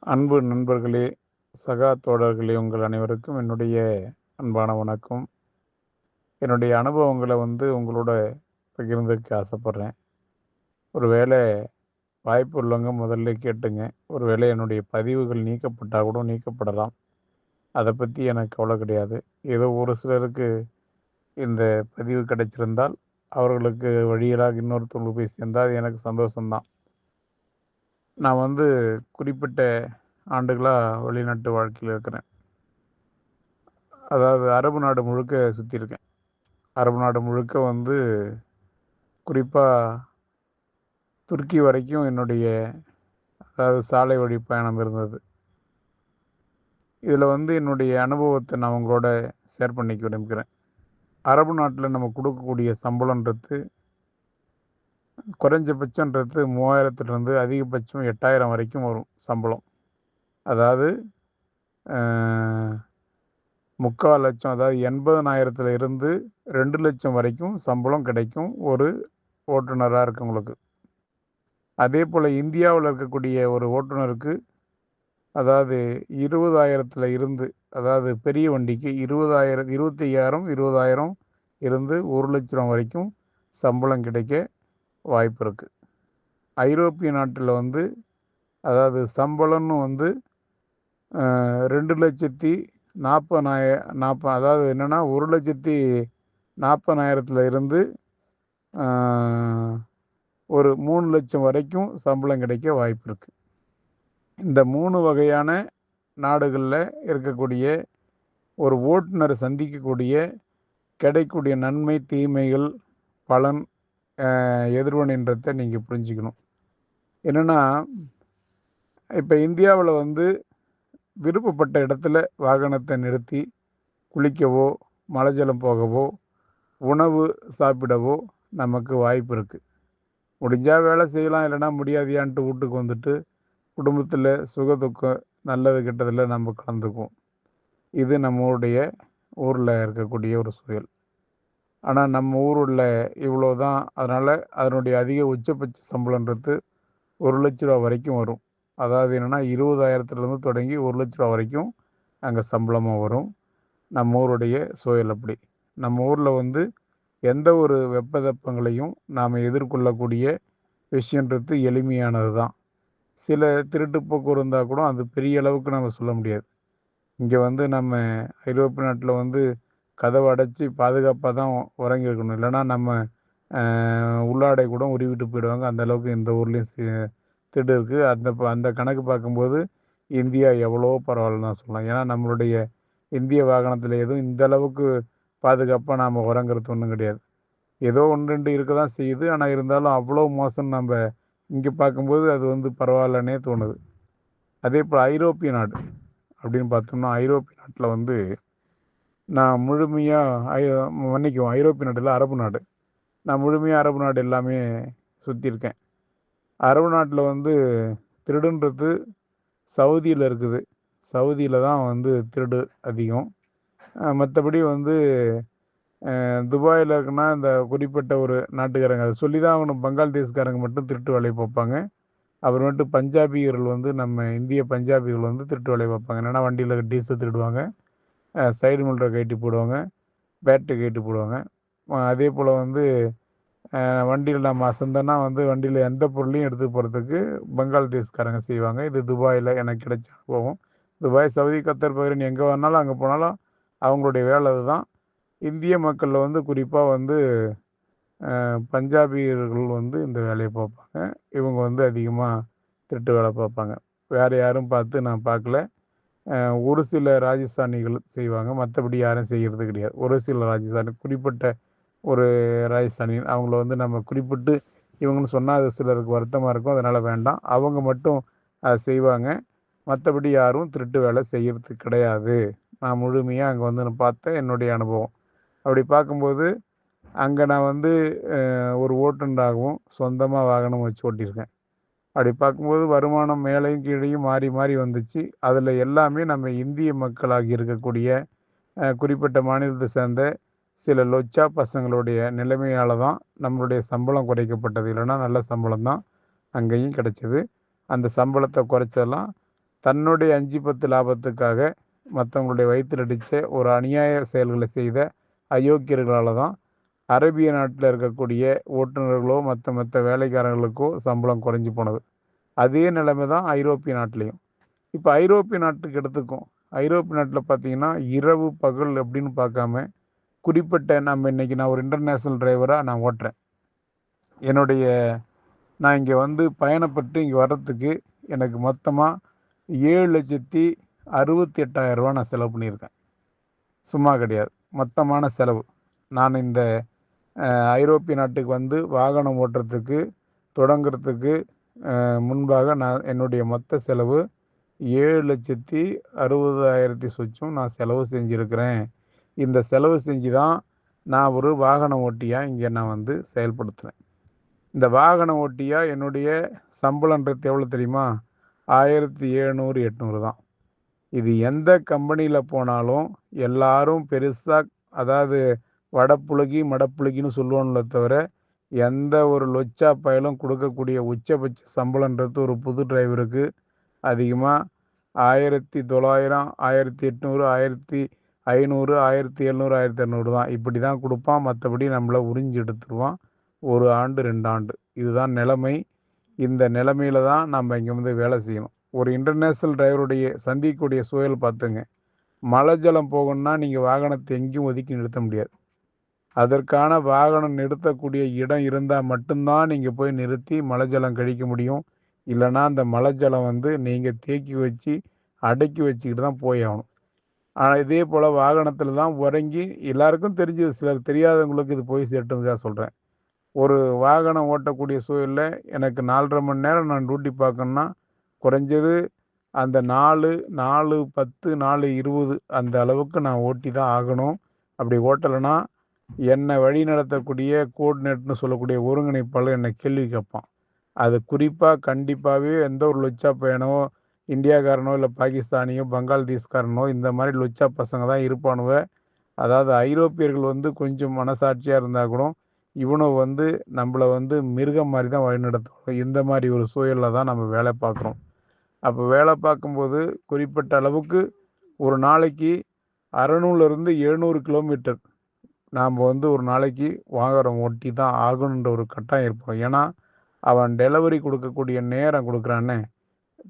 அன்பு நண்பர்களே, சகா தோழர்களே, உங்கள் அனைவருக்கும் என்னுடைய அன்பான வணக்கம். என்னுடைய அனுபவங்கள உங்களோட பகிர்ந்துக்க ஆசைப்படுறேன். ஒரு வேளை வாய்ப்பு உள்ளவங்க முதல்ல கேட்டுங்க. ஒரு வேளை என்னுடைய பதிவுகள் நீக்கப்பட்டா கூட நீக்கப்படலாம். அத பத்தி எனக்கு கவலை கிடையாது. ஏதோ ஒரு சிலருக்கு இந்த பதிவு கிடைச்சிருந்தால், அவர்களுக்கு வழியலாக இன்னொருத்தவங்களுக்கு போய் சேர்ந்தா அது எனக்கு சந்தோஷம் தான். நான் குறிப்பிட்ட ஆண்டுகளா வெளிநாட்டு வாழ்க்கையில இருக்கிறேன். அதாவது அரபு நாடு முழுக்க சுத்தியிருக்கேன். அரபு நாடு முழுக்க குறிப்பா துருக்கி வரைக்கும் என்னுடைய அதாவது சாலை வழி பயணம் இருந்தது. இதில என்னுடைய அனுபவத்த நான் உங்களோட ஷேர் பண்ணிக்க விரும்புகிறேன். அரபு நாட்ல நம்ம குடுக்கக்கூடிய சம்பளம்ன்றது குறைஞ்சபட்சம்ன்றது 3000த்திலிருந்து அதிகபட்சம் 8000 வரைக்கும் வரும் சம்பளம். அதாவது அ 3/4 லட்சம் அதாவது 80,000த்துல இருந்து 2,00,000 வரைக்கும் சம்பளம் கிடைக்கும் ஒரு ஓட்டுநரா இருக்கவங்களுக்கு. அதேபோல இந்தியாவுல இருக்கக்கூடிய ஒரு ஓட்டுநருக்கு அதாவது 20,000த்துல இருந்து அதாவது பெரிய வண்டிக்கு 20,000 25,000 20,000 இருந்து 1,00,000 வரைக்கும் சம்பளம் கிடைக்க வாய்ப்பு இருக்கு. ஐரோப்பிய நாட்டுல அதாவது சம்பளம்னு 2,40,000 அதாவது என்னன்னா 1,40,000த்துல இருந்து அ ஒரு 3,00,000 வரைக்கும் சம்பளம் கிடைக்க வாய்ப்பு இருக்கு. இந்த 3 வகையான நாடுகள்ல இருக்கக்கூடிய ஒரு ஓட்டுநர் சந்திக்கக்கூடிய கிடைக்கக்கூடிய நன்மை, தீமைகள், பலன், எதிர்வினைன்றத நீங்க புரிஞ்சுக்கணும். என்னன்னா, இப்ப இந்தியாவுல விருப்பப்பட்ட இடத்துல வாகனத்த நிறுத்தி குளிக்கவோ, மலஜலம் போகவோ, உணவு சாப்பிடவோ நமக்கு வாய்ப்பு இருக்கு. முடிஞ்சா வேலை செய்யலாம், இல்லைன்னா முடியாதியான்ட்டு வீட்டுக்கு வந்துட்டு, குடும்பத்தில சுக துக்கம், நல்லது கெட்டதில நம்ம கலந்துக்குவோம். இது நம்மளுடைய ஊர்ல இருக்கக்கூடிய ஒரு சூழல். ஆனா நம்ம ஊருல இவ்வளோதான். அதனால அதனுடைய அதிக உச்சபட்ச சம்பளம்ன்றது ரூ. 1,00,000 வரைக்கும் வரும். அதாவது என்னன்னா 20,000த்திலிருந்து தொடங்கி ரூ. 1,00,000 வரைக்கும் அங்க சம்பளமா வரும். நம்ம ஊருடைய சூழல் அப்படி. நம்ம ஊர்ல எந்த ஒரு வெப்பதப்பங்களையும் நாம எதிர்கொள்ளக்கூடிய விஷயன்றது எளிமையானது தான். சில திருட்டு போக்கு இருந்தா கூட அது பெரிய அளவுக்கு நம்ம சொல்ல முடியாது. இங்க நம்ம ஐரோப்பிய நாட்டுல கதவ அடைச்சு பாதுகாப்பா தான் உறங்கியிருக்கணும். இல்லைன்னா நம்ம உள்ளாடை கூட உருவிட்டு போயிடுவாங்க. அந்த அளவுக்கு இந்த ஊர்லயும் திருடு இருக்கு. அந்த கணக்கு பார்க்கும்போது இந்தியா எவ்வளவோ பரவாயில்லன்னு தான் சொல்லலாம். ஏன்னா நம்மளுடைய இந்திய வாகனத்துல எதுவும் இந்த அளவுக்கு பாதுகாப்பா நாம உறங்குறது ஒண்ணும் கிடையாது. ஏதோ 1, 2 இருக்க தான் செய்யுது. ஆனா இருந்தாலும் அவ்வளோ மோசம்னு நம்ப இங்க பார்க்கும்போது அது பரவாயில்லன்னே தோணுது. அதேபோல ஐரோப்பிய நாடு அப்படின்னு பார்த்தோம்னா, ஐரோப்பிய நாட்டுல நான் முழுமையா ஐ மன்னிக்கவும் ஐரோப்பிய நாடு இல்ல, அரபு நாடு. நான் முழுமையா அரபு நாடு எல்லாமே சுத்தியிருக்கேன். அரபு நாட்டுல திருடுன்றது சவுதியில இருக்குது. சவுதியில தான் திருடு அதிகம். மத்தபடி துபாயில இருக்குன்னா, இந்த குறிப்பிட்ட ஒரு நாட்டுக்காரங்க அத சொல்லி தான் ஆகணும். பங்களாதேஷ்காரங்க மட்டும் திருட்டு வேலைய பார்ப்பாங்க. அப்புறமேட்டு பஞ்சாபியர்கள் நம்ம இந்திய பஞ்சாபிகள் திருட்டு வேலைய பார்ப்பாங்க. என்னன்னா வண்டியில டீசல் திருடுவாங்க. சைடு மிரர கழட்டி போடுவாங்க. பேட்டரி கழட்டி போடுவாங்க. அதேபோல வண்டியில நம்ம அசந்தோம்னா வண்டியில எந்த பொருளையும் எடுத்துட்டு போறதுக்கு பங்களாதேஷ்காரங்க செய்வாங்க. இது துபாயில எனக்கு கிடைச்ச அனுபவம். துபாய், சவுதி, கத்தார், பஹ்ரைன் எங்க வேணாலும் அங்க போனாலும் அவங்களுடைய வேலை அதுதான். இந்திய மக்கள்ல குறிப்பா பஞ்சாபியர்கள் இந்த வேலைய பார்ப்பாங்க. இவங்க அதிகமா திருட்டு வேலை பார்ப்பாங்க. வேற யாரும் பார்த்து நான் பார்க்கல. ஒரு சில ராஜஸ்தானிகள் செய்வாங்க. மத்தபடி யாரும் செய்யறது கிடையாது. ஒரு சில ராஜஸ்தானி குறிப்பிட்ட ஒரு ராஜஸ்தானி அவங்கள நம்ம குறிப்பிட்டு இவங்கன்னு சொன்னா அது சிலருக்கு வருத்தமா இருக்கும். அதனால வேண்டாம். அவங்க மட்டும் அத செய்வாங்க. மத்தபடி யாரும் திருட்டு வேலை செய்யறது கிடையாது. நான் முழுமையா அங்க நான் பார்த்த என்னுடைய அனுபவம். அப்படி பார்க்கும்போது, அங்க நான் ஒரு ஓட்டுநராகவும் சொந்தமா வாகனம் வச்சு ஓட்டியிருக்கேன். அப்படி பார்க்கும்போது வருமானம் மேலேயும் கீழேயும் மாறி மாறி வந்துச்சு. அதுல எல்லாமே நம்ம இந்திய மக்களாகி இருக்கக்கூடிய குறிப்பிட்ட மாநிலத்தை சேர்ந்த சில லொச்சா பசங்களுடைய நிலைமையால தான் நம்மளுடைய சம்பளம் குறைக்கப்பட்டது. இல்லைன்னா நல்ல சம்பளம் தான் அங்கேயும் கிடைச்சது. அந்த சம்பளத்தை குறைச்செல்லாம் தன்னுடைய 5-10 லாபத்துக்காக மற்றவங்களுடைய வயிற்றில் அடித்த ஒரு அநியாய செயல்களை செய்த அயோக்கியர்களால் தான் அரேபிய நாட்டில் இருக்கக்கூடிய ஓட்டுநர்களோ மற்ற வேலைக்காரர்களுக்கோ சம்பளம் குறைஞ்சி போனது. அதே நிலைமை தான் ஐரோப்பிய நாட்டிலையும். இப்போ ஐரோப்பிய நாட்டுக்கு எடுத்துக்கும். ஐரோப்பிய நாட்டில் பார்த்தீங்கன்னா இரவு பகல் அப்படின்னு பார்க்காம குறிப்பிட்ட நான் ஒரு இன்டர்நேஷ்னல் டிரைவராக நான் ஓட்டுறேன். நான் இங்கே வந்து பயணப்பட்டு இங்கே வர்றதுக்கு எனக்கு மொத்தமாக 7,68,000 நான் செலவு பண்ணியிருக்கேன். சும்மா கிடையாது, மொத்தமான செலவு. நான் இந்த ஐரோப்பிய நாட்டுக்கு வந்து வாகனம் ஓட்டுறதுக்கு தொடங்குறதுக்கு முன்பாக என்னுடைய மொத்த செலவு 7,60,000 சொச்சம் நான் செலவு செஞ்சுருக்கிறேன். இந்த செலவு செஞ்சு தான் நான் ஒரு வாகன ஓட்டியாக இங்கே நான் வந்து செயல்படுத்துகிறேன். இந்த வாகன ஓட்டியாக என்னுடைய சம்பளன்றது எவ்வளோ தெரியுமா? 1,700, 800 தான். இது எந்த கம்பெனியில் போனாலும் எல்லாரும் பெருசாக, அதாவது வடப்புழுகி மடப்புழுகின்னு சொல்லுவோம்ல தவிர, எந்த ஒரு லொச்சா பயலும் கொடுக்கக்கூடிய உச்சபட்ச சம்பளன்றது ஒரு புது டிரைவருக்கு அதிகமாக 1,900, 1,800, 1,500, 1,700, 1,800 தான். இப்படி தான் கொடுப்பான். மற்றபடி நம்மளை உறிஞ்சி எடுத்துருவான் 1 ஆண்டு 2 ஆண்டு. இதுதான் நிலைமை. இந்த நிலைமையில தான் நம்ம இங்கே வந்து வேலை செய்யணும். ஒரு இன்டர்நேஷ்னல் டிரைவருடைய சந்திக்கக்கூடிய சூழல் பார்த்துங்க. மழை ஜலம் போகணும்னா நீங்கள் வாகனத்தை எங்கேயும் ஒதுக்கி நிறுத்த முடியாது. அதற்கான வாகனம் நிறுத்தக்கூடிய இடம் இருந்தால் மட்டும்தான் நீங்கள் போய் நிறுத்தி மழை ஜலம் கழிக்க முடியும். இல்லைன்னா அந்த மழை ஜலம் வந்து நீங்கள் தேக்கி வச்சு அடக்கி வச்சுக்கிட்டு தான் போய் ஆகணும். ஆனால் இதே போல் வாகனத்தில் தான் உறங்கி எல்லாருக்கும் தெரிஞ்சது, சிலர் தெரியாதவங்களுக்கு இது போய் சேட்டுன்னு சொல்கிறேன். ஒரு வாகனம் ஓட்டக்கூடிய சூழலில் எனக்கு 4.5 மணி நேரம் நான் டியூட்டி பார்க்கணுன்னா குறைஞ்சது அந்த 4:10, 4:20 அந்த அளவுக்கு நான் ஓட்டி தான் ஆகணும். அப்படி ஓட்டலைன்னா என்னை வழி நடத்தக்கூடிய கோஆர்டினேட்னு சொல்லக்கூடிய ஒருங்கிணைப்பாளர் என்னை கேள்வி கேட்பான். அது குறிப்பாக கண்டிப்பாகவே எந்த ஒரு லொச்சா பையனோ, இந்தியாக்காரனோ, இல்லை பாகிஸ்தானியோ, பங்காளதேஷ்காரனோ இந்த மாதிரி லொச்சா பசங்க தான் இருப்பானுவ. அதாவது ஐரோப்பியர்கள் வந்து கொஞ்சம் மனசாட்சியாக இருந்தால் கூட இவனை வந்து நம்மளை வந்து மிருகம் மாதிரி தான் வழிநடத்துவோம். இந்த மாதிரி ஒரு சூழலில் தான் நம்ம வேலை பார்க்குறோம். அப்போ வேலை பார்க்கும்போது குறிப்பிட்ட அளவுக்கு ஒரு நாளைக்கு 600லேருந்து 700 கிலோமீட்டர் நாம் வந்து ஒரு நாளைக்கு வாகனம் ஓட்டி தான் ஆகணுன்ற ஒரு கட்டாயம் இருப்போம். ஏன்னா அவன் டெலிவரி கொடுக்கக்கூடிய நேரம் கொடுக்குறானே,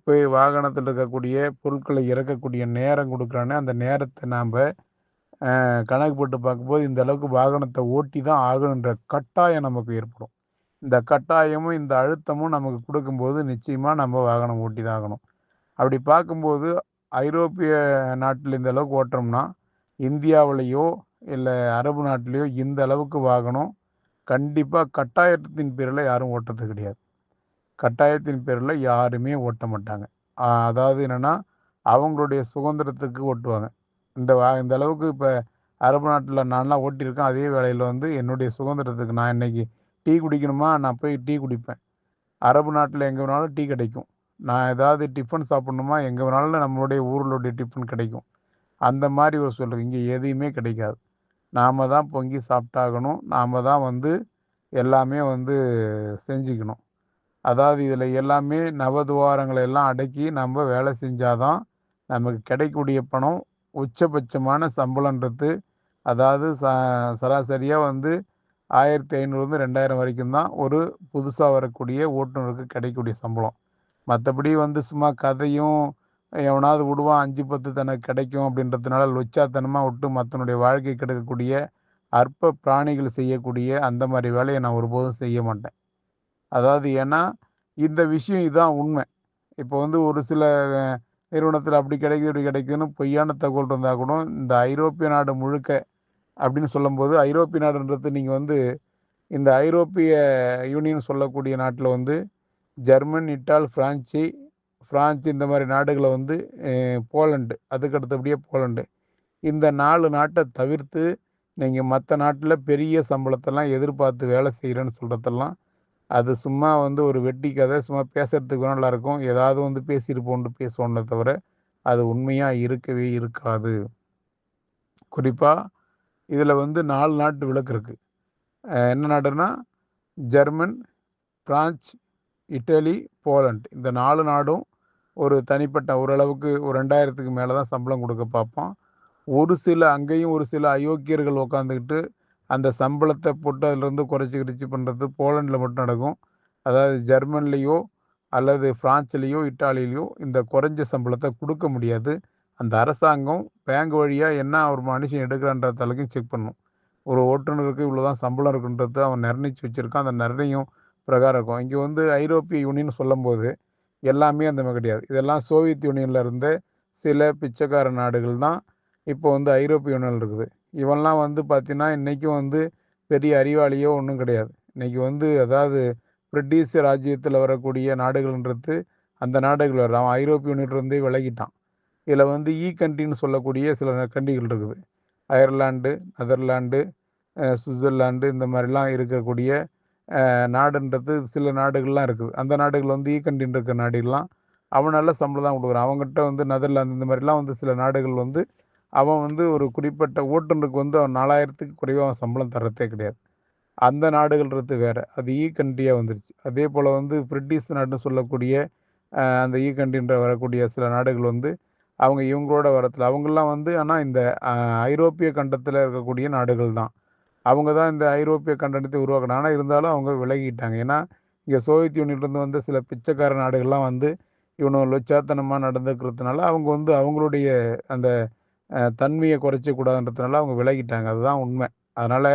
போய் வாகனத்தில் இருக்கக்கூடிய பொருட்களை இறக்கக்கூடிய நேரம் கொடுக்குறானே, அந்த நேரத்தை நாம் கணக்கு போட்டு பார்க்கும்போது இந்த அளவுக்கு வாகனத்தை ஓட்டி தான் ஆகணுன்ற கட்டாயம் நமக்கு ஏற்படும். இந்த கட்டாயமும் இந்த அழுத்தமும் நமக்கு கொடுக்கும்போது நிச்சயமாக நம்ம வாகனம் ஓட்டி தான் ஆகணும். அப்படி பார்க்கும்போது ஐரோப்பிய நாட்டில் இந்த அளவுக்கு ஓட்டுறோம்னா, இந்தியாவிலேயோ இல்லை அரபு நாட்டிலேயோ இந்த அளவுக்கு வாகனம் கண்டிப்பாக கட்டாயத்தின் பேரில் யாரும் ஓட்டுறது கிடையாது. கட்டாயத்தின் பேரில் யாருமே ஓட்ட மாட்டாங்க. அதாவது என்னென்னா அவங்களுடைய சுதந்திரத்துக்கு ஓட்டுவாங்க. இந்த அளவுக்கு இப்போ அரபு நாட்டில் நான்லாம் ஓட்டியிருக்கேன். அதே வேளையில் வந்து என்னுடைய சுதந்திரத்துக்கு நான் இன்றைக்கி டீ குடிக்கணுமா, நான் போய் டீ குடிப்பேன். அரபு நாட்டில் எங்கே வேணாலும் டீ கிடைக்கும். நான் ஏதாவது டிஃபன் சாப்பிட்ணுமா, எங்கே வேணாலும் நம்மளுடைய ஊர்களுடைய டிஃபன் கிடைக்கும். அந்த மாதிரி ஒரு சொல்கிறேன். இங்கே எதையுமே கிடைக்காது. நாம் தான் பொங்கி சாப்பிட்டாகணும். நாம் தான் வந்து எல்லாமே வந்து செஞ்சுக்கணும். அதாவது இதில் எல்லாமே நவதுவாரங்களை எல்லாம் அடக்கி நம்ம வேலை செஞ்சாதான் நமக்கு கிடைக்கக்கூடிய பணம் உச்சபட்சமான சம்பளன்றது. அதாவது சராசரியாக வந்து 1,500லேருந்து 2,000 வரைக்கும் தான் ஒரு புதுசாக வரக்கூடிய ஓட்டுநருக்கு கிடைக்கக்கூடிய சம்பளம். மற்றபடி வந்து சும்மா கதையும் எவனாவது விடுவான் 5-10 தனக்கு கிடைக்கும் அப்படின்றதுனால லொச்சாத்தனமாக விட்டு மற்றனுடைய வாழ்க்கை கெடுக்கக்கூடிய அற்ப பிராணிகள் செய்யக்கூடிய அந்த மாதிரி வேலையை நான் ஒருபோதும் செய்ய மாட்டேன். அதாவது ஏன்னா இந்த விஷயம் இதுதான் உண்மை. இப்போ வந்து ஒரு சில நிறுவனத்தில் அப்படி கிடைக்குது இப்படி கிடைக்குதுன்னு பொய்யான தகவல் இருந்தால் கூட இந்த ஐரோப்பிய நாடு முழுக்க அப்படின்னு சொல்லும்போது, ஐரோப்பிய நாடுன்றது நீங்கள் வந்து இந்த ஐரோப்பிய யூனியன் சொல்லக்கூடிய நாட்டில் வந்து ஜெர்மன், இட்டால், ஃப்ரான்ஸ் இந்த மாதிரி நாடுகளை வந்து போலண்டு, அதுக்கு அடுத்தபடியே போலண்டு, இந்த 4 நாட்டை தவிர்த்து நீங்கள் மற்ற நாட்டில் பெரிய சம்பளத்தெல்லாம் எதிர்பார்த்து வேலை செய்கிறேன்னு சொல்கிறதெல்லாம் அது சும்மா வந்து ஒரு வெட்டி கதை. சும்மா பேசுகிறதுக்கு நல்லாயிருக்கும். ஏதாவது வந்து பேசியிருப்போன்ட்டு பேசுவோன்னே தவிர அது உண்மையாக இருக்கவே இருக்காது. குறிப்பாக இதில் வந்து 4 நாட்டு விலக்கு இருக்குது. என்ன நாடுன்னா ஜெர்மன், பிரான்ஸ், இட்டலி, போலண்ட் இந்த 4 நாடும் ஒரு தனிப்பட்ட ஓரளவுக்கு ஒரு 2000க்கு மேலே தான் சம்பளம் கொடுக்க பார்ப்பான். ஒரு சில அங்கேயும் ஒரு சில அயோக்கியர்கள் உட்காந்துக்கிட்டு அந்த சம்பளத்தை போட்டு அதிலிருந்து குறைச்சி கிறைச்சி பண்ணுறது போலண்டில் மட்டும் நடக்கும். அதாவது ஜெர்மன்லேயோ அல்லது ஃப்ரான்ஸ்லேயோ இட்டாலியிலையோ இந்த குறைஞ்ச சம்பளத்தை கொடுக்க முடியாது. அந்த அரசாங்கம் பேங்க் வழியாக என்ன ஒரு மனுஷன் எடுக்கிறான்ற தலைக்கும் செக் பண்ணும். ஒரு ஓட்டுநருக்கு இவ்வளோ தான் சம்பளம் இருக்குன்றது அவன் நிர்ணயிச்சு வச்சுருக்கான். அந்த நிர்ணயம் பிரகாரம் இருக்கும். இங்கே வந்து ஐரோப்பிய யூனியன் சொல்லும்போது எல்லாமே அந்த மாதிரி கிடையாது. இதெல்லாம் சோவியத் யூனியனில் இருந்த சில பிச்சைக்கார நாடுகள் தான் இப்போ வந்து ஐரோப்பிய யூனியன் இருக்குது. இவன்லாம் வந்து பார்த்தீங்கன்னா இன்றைக்கும் வந்து பெரிய அறிவாளியோ ஒன்றும் கிடையாது. இன்றைக்கி வந்து அதாவது பிரிட்டிஷ் ராஜ்யத்தில் வரக்கூடிய நாடுகள்ன்றது அந்த நாடுகள் வர அவன் ஐரோப்பிய யூனியன்லேருந்தே விலகிட்டான். இதில் வந்து கண்ட்ரின்னு சொல்லக்கூடிய சில கண்ட்ரிகள் இருக்குது. அயர்லாந்து, நெதர்லாந்து, சுவிட்சர்லாந்து இந்த மாதிரிலாம் இருக்கக்கூடிய நாடுன்றது சில நாடுகள்லாம் இருக்குது. அந்த நாடுகள் வந்து கண்ட்ரின்னு இருக்கிற நாடுகள்லாம் அவன் நல்ல சம்பளம் தான் கொடுக்குறான். அவங்ககிட்ட வந்து நெதர்லாந்து இந்த மாதிரிலாம் வந்து சில நாடுகள் வந்து அவன் வந்து ஒரு குறிப்பிட்ட ஓட்டுநருக்கு வந்து அவன் 4000க்கு குறைவாக அவன் சம்பளம் தர்றதே கிடையாது. அந்த நாடுகள்ன்றது வேறு. அது கண்ட்ரியாக வந்துருச்சு. அதே போல் வந்து பிரிட்டிஷ் நாடுன்னு சொல்லக்கூடிய அந்த கண்ட்ரின்ற வரக்கூடிய சில நாடுகள் வந்து அவங்க இவங்களோட வரத்துல அவங்கெல்லாம் வந்து ஆனால் இந்த ஐரோப்பிய கண்டத்தில் இருக்கக்கூடிய நாடுகள் தான். அவங்க தான் இந்த ஐரோப்பிய கண்டனத்தை உருவாக்கினாங்க. ஆனால் இருந்தாலும் அவங்க விலகிட்டாங்க. ஏன்னா இங்கே சோவியத் யூனியன்லேருந்து வந்து சில பிச்சைக்கார நாடுகள்லாம் வந்து இவனும் லொச்சாத்தனமாக நடந்துக்கிறதுனால அவங்க வந்து அவங்களுடைய அந்த தன்மையை குறைச்சக்கூடாதுன்றதுனால அவங்க விலகிட்டாங்க. அதுதான் உண்மை. அதனால்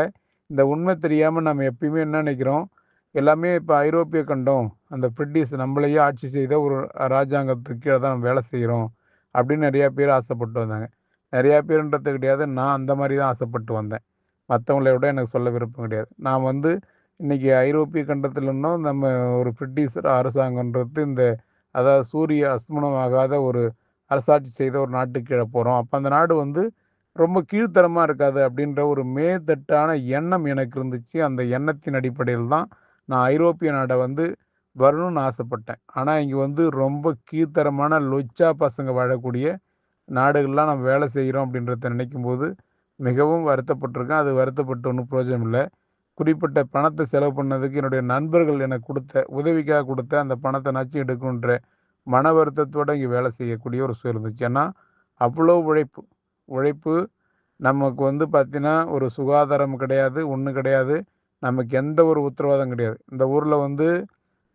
இந்த உண்மை தெரியாமல் நம்ம எப்பயுமே என்ன நினைக்கிறோம், எல்லாமே இப்போ ஐரோப்பிய கண்டம் அந்த பிரிட்டிஷ் நம்மளையே ஆட்சி செய்த ஒரு ராஜாங்கத்துக்கு கீழே தான் நம்ம வேலை செய்கிறோம் அப்படின்னு நிறையா பேர் ஆசைப்பட்டு வந்தாங்க. நிறையா பேருன்றது கிடையாது, நான் அந்த மாதிரி தான் ஆசைப்பட்டு வந்தேன். மற்றவங்கள விட எனக்கு சொல்ல விருப்பம் கிடையாது. நான் வந்து இன்றைக்கி ஐரோப்பிய கண்டத்தில் இருந்தும் நம்ம ஒரு பிரிட்டிஷ் அரசாங்கன்றது இந்த அதாவது சூரிய அஸ்தமனம் ஆகாத ஒரு அரசாட்சி செய்த ஒரு நாட்டுக்கு கீழே போகிறோம். அப்போ அந்த நாடு வந்து ரொம்ப கீழ்த்தரமாக இருக்காது அப்படின்ற ஒரு மேத்தட்டான எண்ணம் எனக்கு இருந்துச்சு. அந்த எண்ணத்தின் அடிப்படையில் தான் நான் ஐரோப்பிய நாடை வந்து வரணும்னு ஆசைப்பட்டேன். ஆனால் இங்கே வந்து ரொம்ப கீழ்த்தரமான லொச்சா பசங்க வாழக்கூடிய நாடுகள்லாம் நம்ம வேலை செய்கிறோம் அப்படின்றத நினைக்கும்போது மிகவும் வருத்தப்பட்டிருக்கேன். அது வருத்தப்பட்டு ஒன்றும் பிரயோஜனம் இல்லை. குறிப்பிட்ட பணத்தை செலவு பண்ணதுக்கு என்னுடைய நண்பர்கள் எனக்கு கொடுத்த உதவிக்காக கொடுத்த அந்த பணத்தை நச்சு எடுக்கணுன்ற மன வருத்தத்தோடு இங்கே வேலை செய்யக்கூடிய ஒரு சூழல் இருந்துச்சு. ஏன்னா அவ்வளோ உழைப்பு உழைப்பு நமக்கு வந்து பார்த்தீங்கன்னா ஒரு சுகாதாரம் கிடையாது, ஒன்றும் கிடையாது. நமக்கு எந்த ஒரு உத்தரவாதம் கிடையாது. இந்த ஊரில் வந்து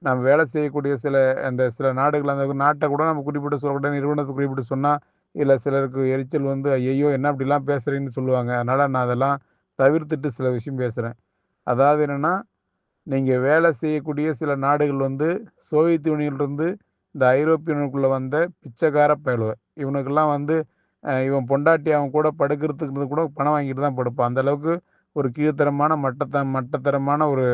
நம்ம வேலை செய்யக்கூடிய சில நாடுகள் அந்த நாட்டை கூட நம்ம குறிப்பிட்டு சொல்லக்கூடாது, நிறுவனத்தை குறிப்பிட்டு சொன்னால் இல்லை சிலருக்கு எரிச்சல் வந்து ஐயையோ என்ன இப்படிலாம் பேசுகிறீங்கன்னு சொல்லுவாங்க. அதனால் நான் அதெல்லாம் தவிர்த்துட்டு சில விஷயம் பேசுகிறேன். அதாவது என்னென்னா, நீங்கள் வேலை செய்யக்கூடிய சில நாடுகள் வந்து சோவியத் யூனியன்லேருந்து இந்த ஐரோப்பிய யூனியனுக்குள்ளே வந்த பிச்சைக்கார பயலுவ. இவனுக்கெல்லாம் வந்து இவன் பொண்டாட்டி அவன் கூட படுக்கிறதுக்கு கூட பணம் வாங்கிட்டு தான் படுப்பான். அந்த அளவுக்கு ஒரு கீழ்த்தரமான மட்டத்தரமான ஒரு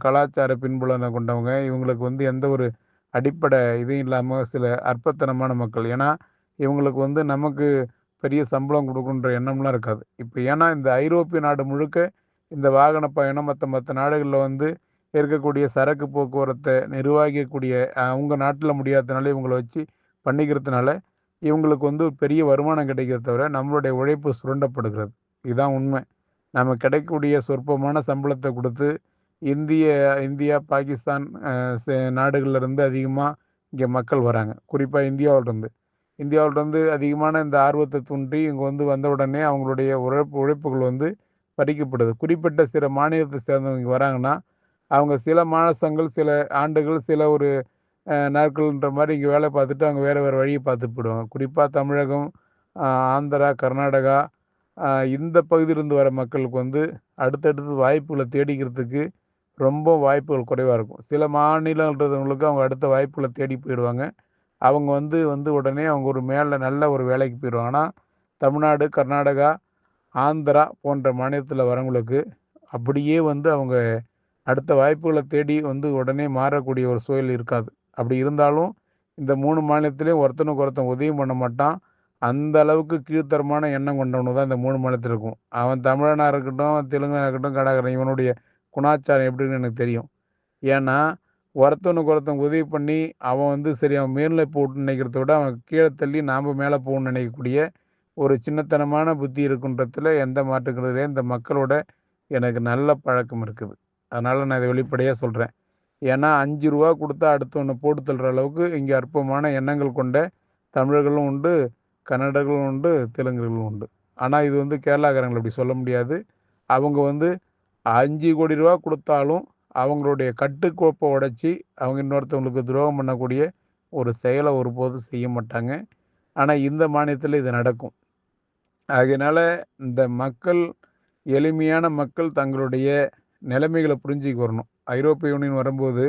கலாச்சார பின்புலனை கொண்டவங்க. இவங்களுக்கு வந்து எந்த ஒரு அடிப்படை இதுவும் இல்லாமல் சில அற்பத்தனமான மக்கள். ஏன்னா இவங்களுக்கு வந்து நமக்கு பெரிய சம்பளம் கொடுக்குன்ற எண்ணம்லாம் இருக்காது. இப்போ ஏன்னா இந்த ஐரோப்பிய நாடு முழுக்க இந்த வாகன பயணம் மற்ற நாடுகளில் வந்து இருக்கக்கூடிய சரக்கு போக்குவரத்தை நிர்வகிக்கக்கூடிய அவங்க நாட்டில் முடியாததுனால இவங்கள வச்சு பண்ணிக்கிறதுனால இவங்களுக்கு வந்து ஒரு பெரிய வருமானம் கிடைக்கிறத தவிர நம்மளுடைய உழைப்பு சுரண்டப்படுகிறது. இதுதான் உண்மை. நம்ம கிடைக்கக்கூடிய சொற்பமான சம்பளத்தை கொடுத்து இந்தியா, பாகிஸ்தான் நாடுகள்லேருந்து அதிகமாக இங்கே மக்கள் வராங்க. குறிப்பாக இந்தியாவிலிருந்து அதிகமான இந்த ஆர்வத்தை தூண்டி இங்கே வந்து வந்த உடனே அவங்களுடைய உழைப்புகள் வந்து பறிக்கப்படுது. குறிப்பிட்ட சில மாநிலத்தை சேர்ந்தவங்க இங்கே வராங்கன்னா அவங்க சில மாதங்கள், சில ஆண்டுகள், சில ஒரு நாட்கள்ன்ற மாதிரி இங்கே வேலை பார்த்துட்டு அவங்க வேறு வழியை பார்த்துட்டு போயிடுவாங்க. குறிப்பாக தமிழகம், ஆந்திரா, கர்நாடகா இந்த பகுதியிலிருந்து வர மக்களுக்கு வந்து அடுத்தடுத்து வாய்ப்புகளை தேடிக்கிறதுக்கு ரொம்ப வாய்ப்புகள் குறைவாக இருக்கும். சில மாநிலன்றவங்களுக்கு அவங்க அடுத்த வாய்ப்புகளை தேடி போயிடுவாங்க. அவங்க வந்து உடனே அவங்க ஒரு நல்ல ஒரு வேலைக்கு போயிடுவாங்க. ஆனால் தமிழ்நாடு, கர்நாடகா, ஆந்திரா போன்ற மாநிலத்தில் வரவங்களுக்கு அப்படியே வந்து அவங்க அடுத்த வாய்ப்புகளை தேடி வந்து உடனே மாறக்கூடிய ஒரு சூழல் இருக்காது. அப்படி இருந்தாலும் இந்த 3 மாநிலத்திலையும் ஒருத்தனுக்கு ஒருத்தன் உதவியும் பண்ண மாட்டான். அந்த அளவுக்கு கீழ்த்தரமான எண்ணம் கொண்டவனுங்க தான் இந்த 3 மாநிலத்தில் இருக்கும். அவன் தமிழனாக இருக்கட்டும், தெலுங்கனாக இருக்கட்டும், கடாகரன் இவனுடைய குணாச்சாரம் எப்படின்னு எனக்கு தெரியும். ஏன்னா ஒருத்தனுக்கு ஒருத்தன் உதவி பண்ணி அவன் வந்து சரி அவன் மேலே போகணும்னு நினைக்கிறத விட அவன் கீழே தள்ளி நாம் மேலே போகணும்னு நினைக்கக்கூடிய ஒரு சின்னத்தனமான புத்தி இருக்குன்றதுல எந்த மாற்றுக்கிறதுல இந்த மக்களோட எனக்கு நல்ல பழக்கம் இருக்குது. அதனால் நான் இதை வெளிப்படையாக சொல்கிறேன். ஏன்னா 5 ரூபா கொடுத்தா அடுத்தவனை போட்டு தள்ளுற அளவுக்கு இங்கே அற்பமான எண்ணங்கள் கொண்ட தமிழர்களும் உண்டு, கன்னடர்களும் உண்டு, தெலுங்குகளும் உண்டு. ஆனால் இது வந்து கேரளாக்காரங்களை அப்படி சொல்ல முடியாது. அவங்க வந்து 5 கோடி ரூபா கொடுத்தாலும் அவங்களுடைய கட்டுக்கோப்பை உடைச்சி அவங்க இன்னொருத்தவங்களுக்கு துரோகம் பண்ணக்கூடிய ஒரு செயலை ஒருபோதும் செய்ய மாட்டாங்க. ஆனால் இந்த மாநிலத்தில் இது நடக்கும். அதனால் இந்த மக்கள், எளிமையான மக்கள் தங்களுடைய நிலைமைகளை புரிஞ்சுக்க வரணும். ஐரோப்பிய யூனியன் வரும்போது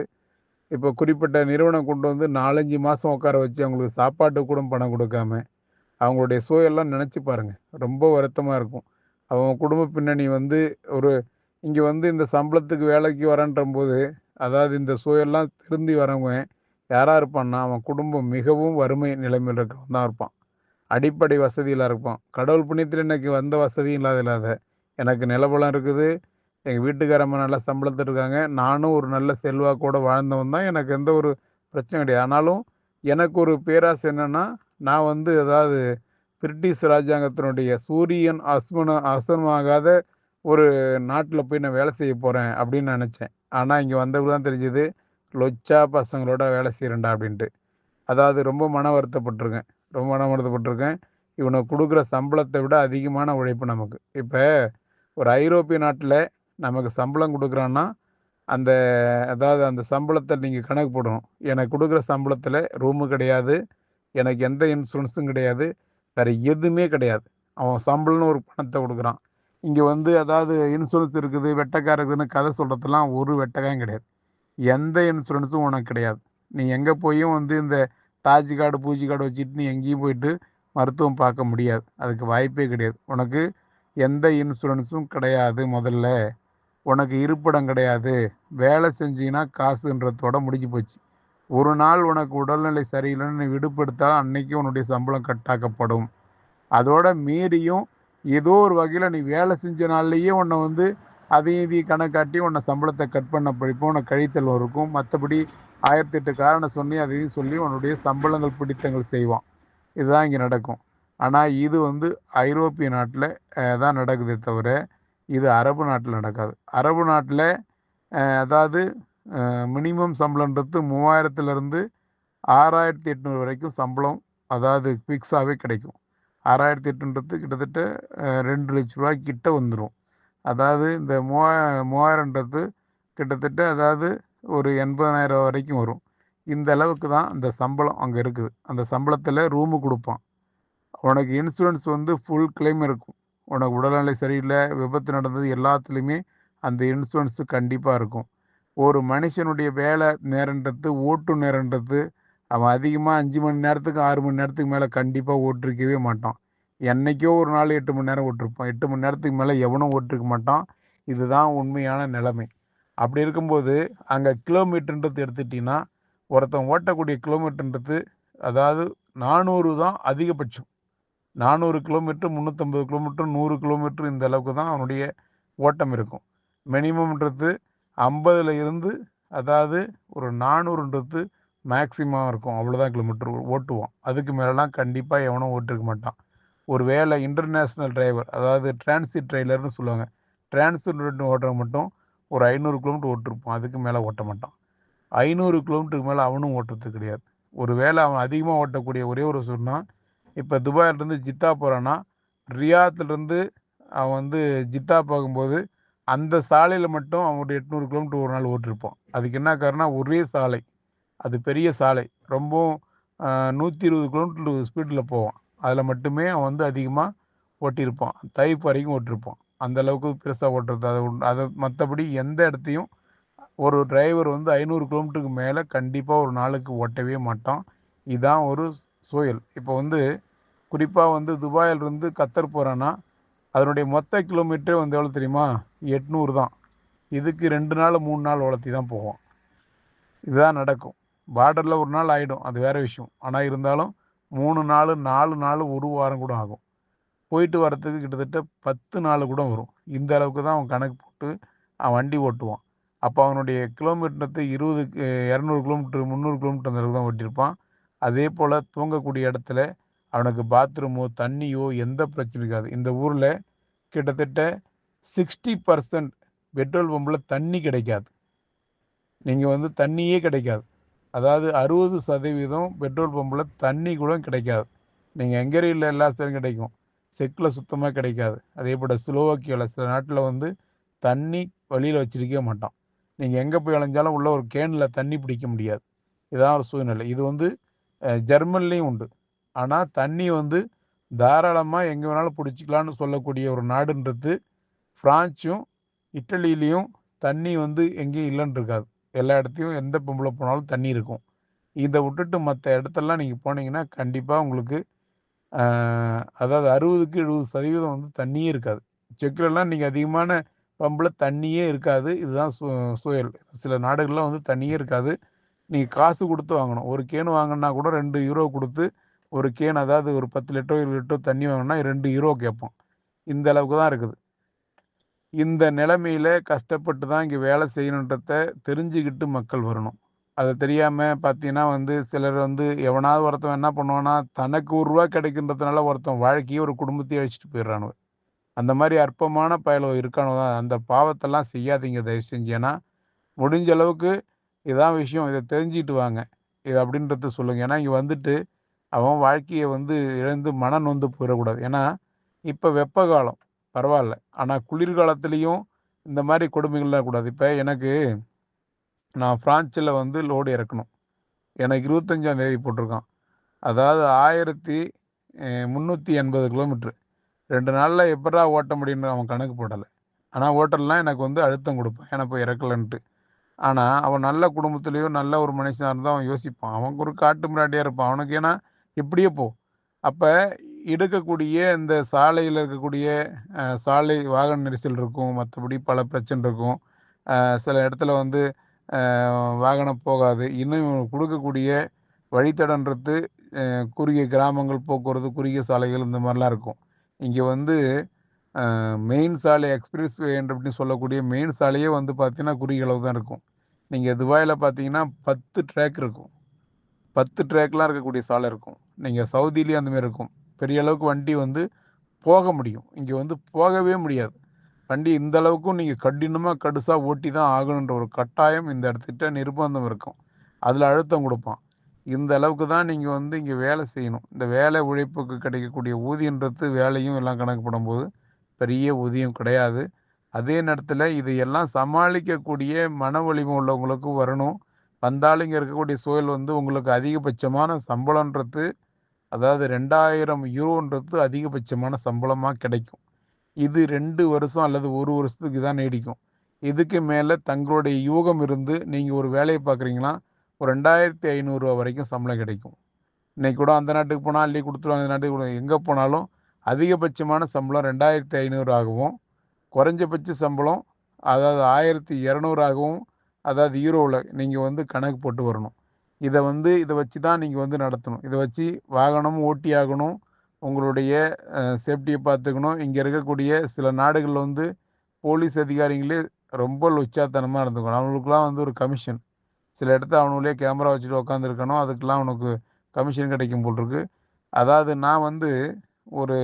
இப்போ குறிப்பிட்ட நிறுவனம் கொண்டு வந்து 4, 5 மாதம் உட்கார வச்சு அவங்களுக்கு சாப்பாட்டுக்கு கூட பணம் கொடுக்காம அவங்களுடைய சூழல்லாம் நினச்சி பாருங்கள். ரொம்ப வருத்தமாக இருக்கும். அவங்க குடும்ப பின்னணி வந்து ஒரு இங்கே வந்து இந்த சம்பளத்துக்கு வேலைக்கு வரன்றம்போது, அதாவது இந்த சூழல்லாம் திருந்தி வரவங்க யாராக இருப்பான்னா, அவன் குடும்பம் மிகவும் வறுமை நிலைமையில் இருக்கிறவன் தான் இருப்பான். அடிப்படை வசதியில் இருப்பான். கடவுள் புண்ணியத்தில் எனக்கு வந்த வசதியும் இல்லாத எனக்கு நிலபலம் இருக்குது. எங்கள் வீட்டுக்காரம்மா நல்லா சம்பளத்தில் இருக்காங்க. நானும் ஒரு நல்ல செல்வாக்கோடு வாழ்ந்தவன் தான். எனக்கு எந்த ஒரு பிரச்சனையும் கிடையாது. ஆனாலும் எனக்கு ஒரு பேராசை என்னென்னா, நான் வந்து அதாவது பிரிட்டிஷ் ராஜாங்கத்தினுடைய சூரியன் அஸ்தமனமாகாத ஒரு நாட்டில் போய் நான் வேலை செய்ய போகிறேன் அப்படின்னு நினச்சேன். ஆனால் இங்கே வந்தவங்க தான் தெரிஞ்சுது, லொச்சா பசங்களோட வேலை செய்கிறேன்டா அப்படின்ட்டு. அதாவது ரொம்ப மன வருத்தப்பட்டிருக்கேன். ரொம்ப மன வருத்தப்பட்டிருக்கேன். இவனுக்கு கொடுக்குற சம்பளத்தை விட அதிகமான உழைப்பு நமக்கு. இப்போ ஒரு ஐரோப்பிய நாட்டில் நமக்கு சம்பளம் கொடுக்குறான்னா, அந்த அதாவது அந்த சம்பளத்தை நீங்கள் கணக்கு போடணும். எனக்கு கொடுக்குற சம்பளத்தில் ரூமு கிடையாது, எனக்கு எந்த இன்சூரன்ஸும் கிடையாது, வேறு எதுவுமே கிடையாது. அவன் சம்பளம்னு ஒரு பணத்தை கொடுக்குறான். இங்கே வந்து அதாவது இன்சூரன்ஸ் இருக்குது, வெட்டைக்காரன் இருக்குதுன்னு கதை சொல்கிறதுலாம் ஒரு வெட்டைக்காயும் கிடையாது. எந்த இன்சூரன்ஸும் உனக்கு கிடையாது. நீ எங்கே போயும் வந்து இந்த தாஜ் கார்டு, பூஜி கார்டு வச்சுட்டு நீ எங்கேயும் போயிட்டு மருத்துவம் பார்க்க முடியாது. அதுக்கு வாய்ப்பே கிடையாது. உனக்கு எந்த இன்சூரன்ஸும் கிடையாது முதல்ல. உனக்கு இருப்பிடம் கிடையாது. வேலை செஞ்சீங்கன்னா காசுன்றதோட முடிஞ்சு போச்சு. ஒரு நாள் உனக்கு உடல்நிலை சரியில்லைன்னு நீ விடுப்பெடுத்தால் அன்னைக்கு உன்னுடைய சம்பளம் கட்டாக்கப்படும். அதோட மீறியும் ஏதோ ஒரு வகையில் நீ வேலை செஞ்ச நாள்லேயே உன்னை வந்து அதையும் இதையும் கணக்காட்டி உன்னை சம்பளத்தை கட் பண்ண படிப்போம், உன்னை கழித்தல் இருக்கும். மற்றபடி 1008 காரணம் சொல்லி அதையும் சொல்லி உன்னுடைய சம்பளங்கள் பிடித்தங்கள் செய்வான். இதுதான் இங்கே நடக்கும். ஆனால் இது வந்து ஐரோப்பிய நாட்டில் தான் நடக்குதே தவிர இது அரபு நாட்டில் நடக்காது. அரபு நாட்டில் அதாவது மினிமம் சம்பளன்றது 3000லேருந்து 6800 வரைக்கும் சம்பளம், அதாவது ஃபிக்ஸாகவே கிடைக்கும். 6800ன்றது கிட்டத்தட்ட 2 லட்ச ரூபாய்க்கு கிட்ட வந்துடும். அதாவது இந்த 3000ன்றது கிட்டத்தட்ட அதாவது ஒரு 80,000 வரைக்கும் வரும். இந்த அளவுக்கு தான் அந்த சம்பளம் அங்கே இருக்குது. அந்த சம்பளத்தில் ரூமு கொடுப்பான். உனக்கு இன்சூரன்ஸ் வந்து ஃபுல் கிளைம் இருக்கும். உனக்கு உடல்நிலை சரியில்லை, விபத்து நடந்தது, எல்லாத்துலேயுமே அந்த இன்சூரன்ஸு கண்டிப்பாக இருக்கும். ஒரு மனுஷனுடைய வேலை நேரன்றது, ஓட்டு நேரன்றது, அவன் அதிகமாக 5 மணி நேரத்துக்கு 6 மணி நேரத்துக்கு மேலே கண்டிப்பாக ஓட்டிருக்கவே மாட்டான். என்றைக்கோ ஒரு நாள் 8 மணி நேரம் ஓட்டிருப்பான். 8 மணி நேரத்துக்கு மேலே எவனும் ஓட்டிருக்க மாட்டான். இதுதான் உண்மையான நிலைமை. அப்படி இருக்கும்போது அங்கே கிலோமீட்டர்ன்றது எடுத்துட்டிங்கன்னா, ஒருத்தன் ஓட்டக்கூடிய கிலோமீட்டர்ன்றது அதாவது 400 தான் அதிகபட்சம். 400 கிலோமீட்டர், 350 கிலோமீட்டர், 100 கிலோமீட்டர் இந்த அளவுக்கு தான் அவனுடைய ஓட்டம் இருக்கும். மினிமம்ன்றது 50ல் இருந்து அதாவது ஒரு 400ன்றது மேக்ஸிமம் இருக்கும். அவ்வளோதான் கிலோமீட்டர் ஓட்டுவான். அதுக்கு மேலெலாம் கண்டிப்பாக எவனும் ஓட்டிருக்க மாட்டான். ஒரு வேளை இன்டர்நேஷ்னல் டிரைவர், அதாவது டிரான்சிட் ட்ரெய்லர்னு சொல்லுவாங்க. டிரான்சிட் ஓட்டுறவன் மட்டும் ஒரு 500 கிலோமீட்டர் ஓட்டிருப்பான். அதுக்கு மேலே ஓட்ட மாட்டான். 500 கிலோமீட்டருக்கு மேலே அவனும் ஓட்டுறது கிடையாது. ஒரு வேளை அவன் அதிகமாக ஓட்டக்கூடிய ஒரே ஒரு சொன்னால், இப்போ துபாயிலேருந்து ஜித்தா போகிறான்னா, ரியாத்துலேருந்து அவன் வந்து ஜித்தா போகும்போது அந்த சாலையில் மட்டும் அவன் ஒரு 800 கிலோமீட்டர் ஒரு நாள் ஓட்டிருப்பான். அதுக்கு என்ன காரணம், ஒரே சாலை, அது பெரிய சாலை, ரொம்பவும் 120 கிலோமீட்டர் ஸ்பீடில் போவான். அதில் மட்டுமே அவன் வந்து அதிகமாக ஓட்டியிருப்பான். தைப் வரைக்கும் ஓட்டிருப்பான். அந்த அளவுக்கு பெருசாக ஓட்டுறது அதை மற்றபடி எந்த இடத்தையும் ஒரு டிரைவர் வந்து 500 கிலோமீட்டருக்கு மேலே கண்டிப்பாக ஒரு நாளுக்கு ஓட்டவே மாட்டான். இதுதான் ஒரு சூழல். இப்போ வந்து குறிப்பாக வந்து துபாயிலிருந்து கத்தர் போகிறான்னா, அதனுடைய மொத்த கிலோமீட்டரே வந்து எவ்வளோ தெரியுமா? 800 தான். இதுக்கு 2 நாள் 3 நாள் உழத்தி தான் போவோம். இதுதான் நடக்கும். பார்டரில் ஒரு நாள் ஆகிடும், அது வேறு விஷயம். ஆனால் இருந்தாலும் 3 நாள், 4 நாள், 1 வாரம் கூட ஆகும். போயிட்டு வரத்துக்கு கிட்டத்தட்ட 10 நாள் கூட வரும். இந்த அளவுக்கு தான் அவன் கணக்கு போட்டு அவன் வண்டி ஓட்டுவான். அப்போ அவனுடைய கிலோமீட்டருக்கு 200 கிலோமீட்டர், 300 கிலோமீட்டர் அந்த அளவுக்கு தான் ஓட்டியிருப்பான். அதே போல் தூங்கக்கூடிய இடத்துல அவனுக்கு பாத்ரூமோ தண்ணியோ எந்த பிரச்சனையும் இருக்காது. இந்த ஊரில் கிட்டத்தட்ட 60% பெட்ரோல் பம்பில் தண்ணி கிடைக்காது. நீங்கள் வந்து தண்ணியே கிடைக்காது. அதாவது 60% பெட்ரோல் பம்பில் தண்ணி கூட கிடைக்காது. நீங்கள் ஹங்கேரியில் எல்லா இடத்துலையும் கிடைக்கும். செக்கில் சுத்தமாக கிடைக்காது. அதே போல் ஸ்லோவாக்கியாவில் சில நாட்டில் வந்து தண்ணி வழியில் வச்சிருக்கவே மாட்டான். நீங்கள் எங்கே போய் அலைஞ்சாலும் உள்ள ஒரு கேனில் தண்ணி பிடிக்க முடியாது. இதான் ஒரு சூழ்நிலை. இது வந்து ஜெர்மன்லேயும் உண்டு. ஆனால் தண்ணி வந்து தாராளமாக எங்கே வேணாலும் பிடிச்சிக்கலான்னு சொல்லக்கூடிய ஒரு நாடுன்றது ஃப்ரான்ஸும் இட்டலியிலையும் தண்ணி வந்து எங்கேயும் இல்லைன்னு இருக்காது. எல்லா இடத்தையும் எந்த பம்பில் போனாலும் தண்ணி இருக்கும். இதை விட்டுட்டு மற்ற இடத்தெல்லாம் நீங்கள் போனீங்கன்னா கண்டிப்பாக உங்களுக்கு அதாவது 60க்கு 70% வந்து தண்ணியே இருக்காது. செக்லலாம் நீங்கள் அதிகமான பம்பில் தண்ணியே இருக்காது. இதுதான் சூழல். சில நாடுகள்லாம் வந்து தண்ணியே இருக்காது. நீங்கள் காசு கொடுத்து வாங்கணும். ஒரு கேன் வாங்கினா கூட 2 யூரோ கொடுத்து ஒரு கேன், அதாவது ஒரு 10 லிட்டரோ 20 லிட்டரோ தண்ணி வாங்கினா 2 யூரோ கேட்போம். இந்த அளவுக்கு தான் இருக்குது. இந்த நிலைமையில் கஷ்டப்பட்டு தான் இங்கே வேலை செய்யணுன்றத தெரிஞ்சுக்கிட்டு மக்கள் வரணும். அது தெரியாமல் பார்த்தீங்கன்னா வந்து சிலர் வந்து எவனாவது ஒருத்தன் என்ன பண்ணுவான்னா, தனக்கு ரூ. 1 கிடைக்குன்றதுனால ஒருத்தன் வாழ்க்கையே ஒரு குடும்பத்தையே அழிச்சிட்டு போயிடுறானுவ. அந்த மாதிரி அற்பமான பயலுவ இருக்கானுவ தான். அந்த பாவத்தெல்லாம் செய்யாதீங்க தயவு செஞ்சு. ஏன்னா முடிஞ்ச அளவுக்கு இதான் விஷயம், இதை தெரிஞ்சுக்கிட்டு வாங்க. இது அப்படின்றத சொல்லுங்கள். ஏன்னா இங்கே வந்துட்டு அவன் வாழ்க்கையை வந்து இழந்து மன நொந்து போயிடக்கூடாது. ஏன்னா இப்போ வெப்ப காலம் பரவாயில்ல. ஆனால் குளிர்காலத்துலேயும் இந்த மாதிரி கொடுமைகள்லாம் கூடாது. இப்போ எனக்கு நான் ஃப்ரான்ஸில் வந்து லோடு இறக்கணும். எனக்கு 25ஆம் தேதி போட்டிருக்கான். அதாவது 1380 கிலோமீட்ரு. 2 நாளில் எப்படா ஓட்ட முடியும்னு அவன் கணக்கு போடலை. ஆனால் ஓட்டலாம் எனக்கு வந்து அழுத்தம் கொடுப்பான், ஏன்னா போய் இறக்கலன்ட்டு. ஆனால் அவன் நல்ல குடும்பத்துலேயும் நல்ல ஒரு மனுஷனாக இருந்தால் அவன் யோசிப்பான். அவன் ஒரு காட்டு மிராண்டியாக இருப்பான். அவனுக்கு ஏன்னா இப்படியே போ. அப்போ எடுக்கக்கூடிய இந்த சாலையில் இருக்கக்கூடிய சாலை வாகன நெரிசல் இருக்கும். மற்றபடி பல பிரச்சனை இருக்கும். சில இடத்துல வந்து வாகனம் போகாது. இன்னும் இவங்க கொடுக்கக்கூடிய வழித்தடன்றது குறுகிய கிராமங்கள் போக்குவரத்து, குறுகிய சாலைகள் இந்த மாதிரிலாம் இருக்கும். இங்கே வந்து மெயின் சாலை எக்ஸ்பிரஸ் வே அப்படின்னு சொல்லக்கூடிய மெயின் சாலையே வந்து பார்த்தீங்கன்னா குறுகிய அளவு தான் இருக்கும். நீங்கள் துபாயில் பார்த்தீங்கன்னா 10 ட்ராக் இருக்கும். 10 ட்ராக்லாம் இருக்கக்கூடிய சாலை இருக்கும். நீங்கள் சவுதிலேயும் அந்தமாரி இருக்கும். பெரிய அளவுக்கு வண்டி வந்து போக முடியும். இங்கே வந்து போகவே முடியாது. வண்டி இந்த அளவுக்கும் நீங்கள் கடினமாக கடுசாக ஓட்டி தான் ஆகணுன்ற ஒரு கட்டாயம் இந்த இடத்துக்கிட்ட நிர்பந்தம் இருக்கும். அதில் அழுத்தம் கொடுப்பான். இந்த அளவுக்கு தான் நீங்கள் வந்து இங்கே வேலை செய்யணும். இந்த வேலை உழைப்புக்கு கிடைக்கக்கூடிய ஊதியன்றது வேலையும் எல்லாம் கணக்கு போடும்போது பெரிய ஊதியம் கிடையாது. அதே நேரத்தில் இதையெல்லாம் சமாளிக்கக்கூடிய மன வலிமை உள்ளவங்களுக்கும் வரணும். வந்தாலும் இங்கே இருக்கக்கூடிய சூழல் வந்து உங்களுக்கு அதிகபட்சமான சம்பளன்றது, அதாவது 2000 யூரோன்றது அதிகபட்சமான சம்பளமாக கிடைக்கும். இது 2 வருஷம் அல்லது 1 வருஷத்துக்கு தான் நீடிக்கும். இதுக்கு மேலே தங்களுடைய யூகம் இருந்து நீங்கள் ஒரு வேலையை பார்க்குறீங்கன்னா ஒரு 2500 வரைக்கும் சம்பளம் கிடைக்கும். இன்னைக்கு கூட அந்த நாட்டுக்கு போனால் அள்ளி கொடுத்துருவாங்க, இந்த நாட்டுக்கு கூட எங்கே போனாலும் அதிகபட்சமான சம்பளம் 2500 ஆகவும், குறைஞ்சபட்ச சம்பளம் அதாவது 1200 ஆகவும், அதாவது யூரோவில் நீங்கள் வந்து கணக்கு போட்டு வரணும். இதை வச்சு தான் நீங்கள் வந்து நடத்தணும். இதை வச்சு வாகனமும் ஓட்டி ஆகணும். உங்களுடைய சேஃப்டியை பார்த்துக்கணும். இங்கே இருக்கக்கூடிய சில நாடுகளில் வந்து போலீஸ் அதிகாரிகளே ரொம்ப லுச்சாத்தனமாக இருந்துக்கணும். அவங்களுக்குலாம் வந்து ஒரு கமிஷன். சில இடத்துல அவனுங்களே கேமரா வச்சுட்டு உட்காந்துருக்கணும். அதுக்கெலாம் அவனுக்கு கமிஷன் கிடைக்கும் போல் இருக்கு. அதாவது நான் வந்து ஒரு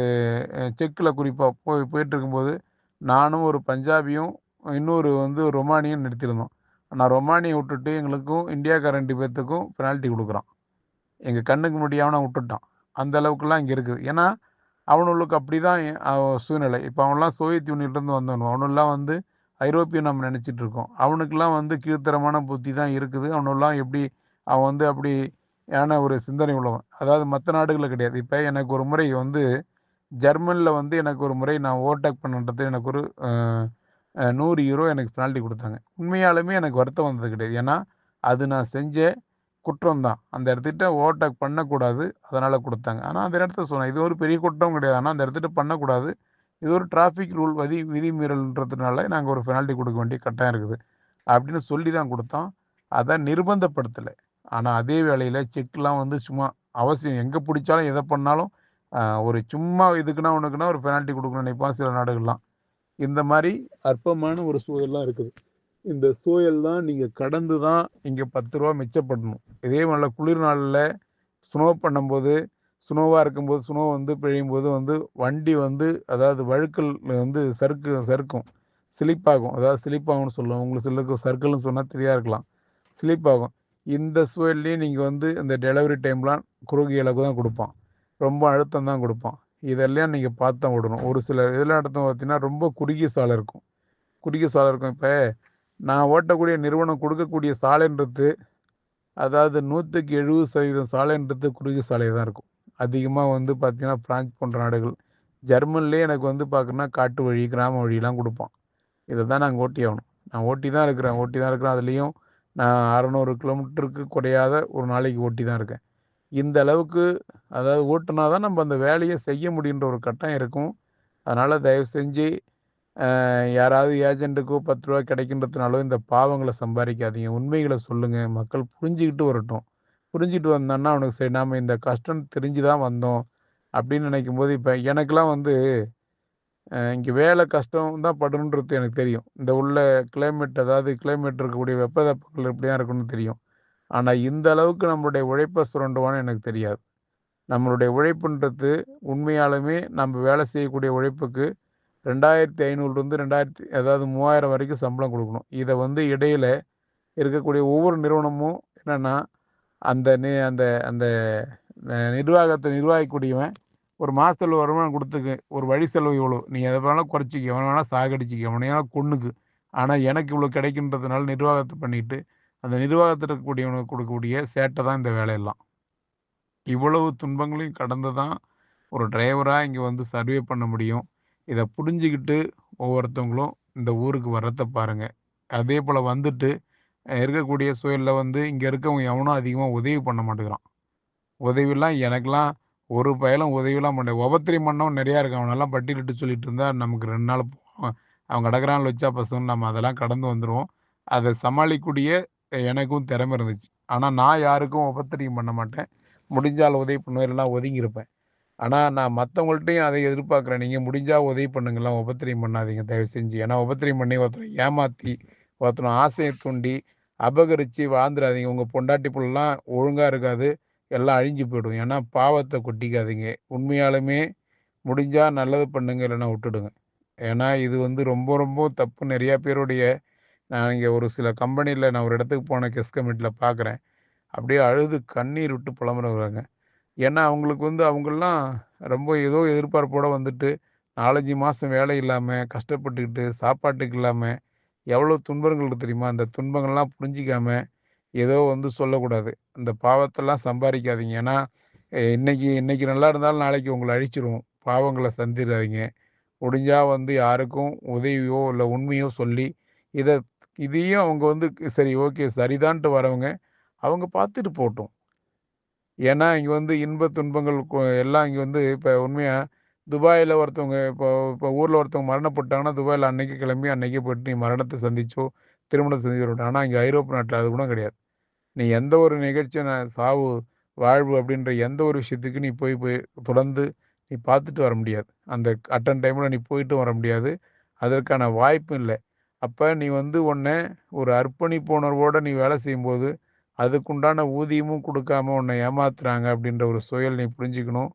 செக்கில் குறிப்பாக போயிட்டுருக்கும்போது நானும் ஒரு பஞ்சாபியும் இன்னொரு வந்து ரொமானியும் நிறுத்தியிருந்தோம். நான் ரொமானியை விட்டுட்டு எங்களுக்கும் இந்தியாக்கார 2 பேர்த்துக்கும் பெனால்ட்டி கொடுக்குறான். எங்கள் கண்ணுக்கு முடியாமல் விட்டுட்டான். அந்த அளவுக்குலாம் இங்கே இருக்குது. ஏன்னா அவனுங்களுக்கு அப்படி தான் சூழ்நிலை. இப்போ அவன்லாம் சோவியத் யூனியன்லேருந்து வந்தவனும். அவனுலாம் வந்து ஐரோப்பியன் நம்ம நினச்சிட்டு இருக்கோம். அவனுக்கெல்லாம் வந்து கீழ்த்தரமான புத்தி தான் இருக்குது. அவனெல்லாம் எப்படி அவன் வந்து அப்படியான ஒரு சிந்தனை உள்ளவன். அதாவது மற்ற நாடுகளில் கிடையாது. இப்போ எனக்கு ஒரு முறை வந்து ஜெர்மனியில் வந்து எனக்கு ஒரு முறை நான் ஓவர்டேக் பண்ணுன்றது எனக்கு ஒரு 100 யூரோ எனக்கு பெனால்ட்டி கொடுத்தாங்க. உண்மையாலுமே எனக்கு வருத்தம் வந்தது கிடையாது. ஏன்னா அது நான் செஞ்ச குற்றம் தான். அந்த இடத்துக்கிட்ட ஓவர்டேக் பண்ணக்கூடாது. அதனால் கொடுத்தாங்க. ஆனால் அந்த இடத்துல சொன்னேன், இது ஒரு பெரிய குற்றம் கிடையாது. ஆனால் அந்த இடத்துக்கிட்ட பண்ணக்கூடாது. இது ஒரு டிராஃபிக் ரூல் விதிமீறல்ன்றதுனால நாங்கள் ஒரு பெனால்ட்டி கொடுக்க வேண்டிய கட்டாயம் இருக்குது அப்படின்னு சொல்லி தான் கொடுத்தோம். அதை நிர்பந்தப்படுத்தலை. ஆனால் அதே வேளையில் செக்லாம் வந்து சும்மா அவசியம் எங்கே பிடிச்சாலும் எதை பண்ணாலும் ஒரு சும்மா இதுக்குன்னா ஒன்றுக்குன்னா ஒரு பெனால்ட்டி கொடுக்கணும்னு நினைப்பான் சில நாடுகள்லாம். இந்த மாதிரி அற்பமான ஒரு சூழல்லாம் இருக்குது. இந்த சூழல் தான் நீங்கள் கடந்து தான் இங்கே 10 ரூபா மிச்சப்படணும். இதே மாதிரி குளிர் நாளில் ஸ்னோ பண்ணும்போது, ஸ்னோவாக இருக்கும்போது, ஸ்னோ வந்து பெய்யும்போது வந்து வண்டி வந்து அதாவது வழுக்கல் வந்து சறுக்கும். ஸ்லிப் ஆகும். அதாவது ஸ்லிப் ஆகும்னு சொல்லுவோம். உங்களுக்கு சிலருக்கு சர்க்கிள்னு சொன்னால் தெரியா இருக்கலாம். ஸ்லிப் ஆகும். இந்த சூழல்லயே நீங்க வந்து இந்த டெலிவரி டைம்லாம் குறுகிய அளவு தான் குடுப்பான். ரொம்ப அழுத்தம் தான் குடுப்பான். இதெல்லாம் நீங்க பார்த்து தான் விடணும். ஒரு சில இதில எடுத்து பார்த்தீங்கன்னா, ரொம்ப குறுகிய சாலை இருக்கும். குறுகிய சாலை இருக்கும். இப்ப நான் ஓட்டக்கூடிய நிறுவனம் குடுக்கக்கூடிய சாலைன்றது, அதாவது 100க்கு 70% சாலைன்றது குறுகிய சாலை தான் இருக்கும். அதிகமா வந்து பார்த்தீங்கன்னா, பிரான்ஸ் போன்ற நாடுகள். ஜெர்மன்லயே எனக்கு வந்து பார்க்கணும்னா, காட்டு வழி, கிராம வழிலாம் குடுப்பான். இத தான் நாங்க ஓட்டி ஆகணும். நான் ஓட்டி தான் இருக்கிறேன் ஓட்டி தான் இருக்கிறேன். அதுலயும் நான் 600 கிலோமீட்டருக்கு குறையாத ஒரு நாளைக்கு ஓட்டி தான் இருக்கேன். இந்த அளவுக்கு அதாவது ஓட்டுனா தான் நம்ம அந்த வேலைய செய்ய முடியுன்ற ஒரு கட்டாயம் இருக்கும். அதனால தயவு செஞ்சு யாராவது ஏஜென்ட்டுக்கோ ரூ. 10 கிடைக்குன்றதுனாலோ இந்த பாவங்கள சம்பாரிக்காதீங்க. உண்மைகள சொல்லுங்க. மக்கள் புரிஞ்சுகிட்டு வரட்டும். புரிஞ்சுட்டு வந்தான்னா அவனுக்கு சரி நாம இந்த கஷ்டம் தெரிஞ்சு தான் வந்தோம். அப்படின்னு நினைக்கும்போது, இப்ப எனக்கெல்லாம் வந்து இங்க வேலை கஷ்டம் தான் படணுன்றது எனக்கு தெரியும். இந்த உள்ள கிளைமேட் அதாவது கிளைமேட் இருக்கக்கூடிய வெப்பங்கள் இப்படிதான் இருக்கும்னு தெரியும். ஆனா இந்த அளவுக்கு நம்மளுடைய உழைப்ப சுரண்டுவான்னு எனக்கு தெரியாது. நம்மளுடைய உழைப்புன்றது உண்மையாலுமே நம்ம வேலை செய்யக்கூடிய உழைப்புக்கு 2,500 2000 அதாவது 3000 வரைக்கும் சம்பளம் குடுக்கணும். இத வந்து இடையில இருக்கக்கூடிய ஒவ்வொரு நிறுவனமும் என்னன்னா, அந்த அந்த அந்த நிர்வாகத்த நிர்வகிக்கக்கூடியவன் ஒரு மாசத்துல வருமானம் குடுத்துக்க, ஒரு வழி செலவு இவ்வளோ. நீ எத வேணாலும் குறைச்சிக்க, எவன வேணா சாகடிச்சுக்க, எவன வேணா கொன்னுக்கு. ஆனா எனக்கு இவ்வளோ கிடைக்குன்றதுனால நிர்வாகத்த பண்ணிட்டு, அந்த நிர்வாகத்துல இருக்கக்கூடியவனுக்கு குடுக்கக்கூடிய சேட்ட தான் இந்த வேலையெல்லாம். இவ்வளவு துன்பங்களையும் கடந்து தான் ஒரு டிரைவரா இங்க வந்து சர்வே பண்ண முடியும். இத புரிஞ்சுகிட்டு ஒவ்வொருத்தவங்களும் இந்த ஊருக்கு வர்றத பாருங்க. அதேபோல வந்துட்டு இருக்கக்கூடிய சூழல்ல வந்து இங்க இருக்கவங்க எவனும் அதிகமா உதவி பண்ண மாட்டேங்கிறான். உதவிலாம் எனக்கெல்லாம் ஒரு பயலும் உதவிலாம் பண்ண உபத்திரம் பண்ணவன் நெறையா இருக்கான். அவனெல்லாம் பட்டியலிட்டு சொல்லிட்டு இருந்தா நமக்கு 2 நாள் போகும். அவன் கிடக்குறான் லொச்சா பசங்கன்னு நம்ம அதெல்லாம் கடந்து வந்துருவோம். அத சமாளிக்கக்கூடிய எனக்கும் திறமை இருந்துச்சு. ஆனா நான் யாருக்கும் உபத்திரம் பண்ண மாட்டேன். முடிஞ்சால் உதவி பண்ணுவேன். இல்லன்னா ஒதுங்கியிருப்பேன். ஆனா நான் மத்தவங்கள்ட்டயும் அதை எதிர்பார்க்குறேன். நீங்க முடிஞ்சா உதவி பண்ணுங்கலாம். உபத்திரம் பண்ணாதீங்க தயவு செஞ்சு. ஏன்னா உபத்திரம் பண்ணி ஒருத்தர ஏமாத்தி, ஒருத்தன ஆசைய தூண்டி, அபகரிச்சு வாழ்ந்துராதீங்க. உங்க பொண்டாட்டி புள்ளலாம் ஒழுங்கா இருக்காது. எல்லாம் அழிஞ்சு போயிடும். ஏன்னா பாவத்த கொட்டிக்காதீங்க. உண்மையாலுமே முடிஞ்சா நல்லது பண்ணுங்க. இல்லன்னா விட்டுடுங்க. ஏன்னா இது வந்து ரொம்ப ரொம்ப தப்பு. நெறைய பேருடைய நான் இங்க ஒரு சில கம்பெனில நான் ஒரு இடத்துக்கு போன கெஸ்ட் கமிட்டில பார்க்குறேன். அப்படியே அழுது கண்ணீர் விட்டு புலம்புறவங்க. ஏன்னா, அவங்களுக்கு வந்து அவங்கலாம் ரொம்ப ஏதோ எதிர்பார்ப்போட வந்துட்டு 4, 5 மாசம் வேலை இல்லாம, கஷ்டப்பட்டுக்கிட்டு, சாப்பாட்டுக்கு இல்லாம, எவ்வளோ துன்பங்கள் இருக்கு தெரியுமா? அந்த துன்பங்கள்லாம் புரிஞ்சிக்காம, ஏதோ வந்து சொல்லக்கூடாது. இந்த பாவத்தெல்லாம் சம்பாரிக்காதீங்க. ஏன்னா, இன்னைக்கு இன்னைக்கு நல்லா இருந்தாலும் நாளைக்கு உங்கள அழிச்சிரும். பாவங்கள சந்திராதீங்க. முடிஞ்சா வந்து யாருக்கும் உதவியோ, இல்ல உண்மையோ சொல்லி, இத இதையும் அவங்க வந்து சரி ஓகே சரிதான்ட்டு வரவங்க, அவங்க பார்த்துட்டு போட்டும். ஏன்னா, இங்க வந்து இன்ப துன்பங்கள் எல்லாம் இங்க வந்து இப்ப உண்மையா துபாயில ஒருத்தவங்க இப்போ இப்போ ஊர்ல ஒருத்தவங்க மரணப்பட்டாங்கன்னா, துபாயில அன்னைக்கு கிளம்பி அன்னைக்கே போயிட்டு நீ மரணத்த சந்திச்சோ, திருமணத்த சந்திச்சோ ஆனா, இங்க ஐரோப்பா நாட்ல அது கூட கிடையாது. நீ எந்த ஒரு நிகழ்ச்சியும் சாவு, வாழ்வு அப்படின்ற எந்த ஒரு விஷயத்துக்கு நீ போய் போய் தொடர்ந்து நீ பார்த்துட்டு வர முடியாது. அந்த அட்டன் டைம்ல நீ போயிட்டும் வர முடியாது. அதற்கான வாய்ப்பும் இல்ல. அப்ப நீ வந்து உன்ன ஒரு அர்ப்பணிப்பு உணர்வோட நீ வேலை செய்யும்போது, அதுக்குண்டான ஊதியமும் குடுக்காம உன்ன ஏமாத்துறாங்க அப்படின்ற ஒரு சூழல் நீ புரிஞ்சுக்கணும்.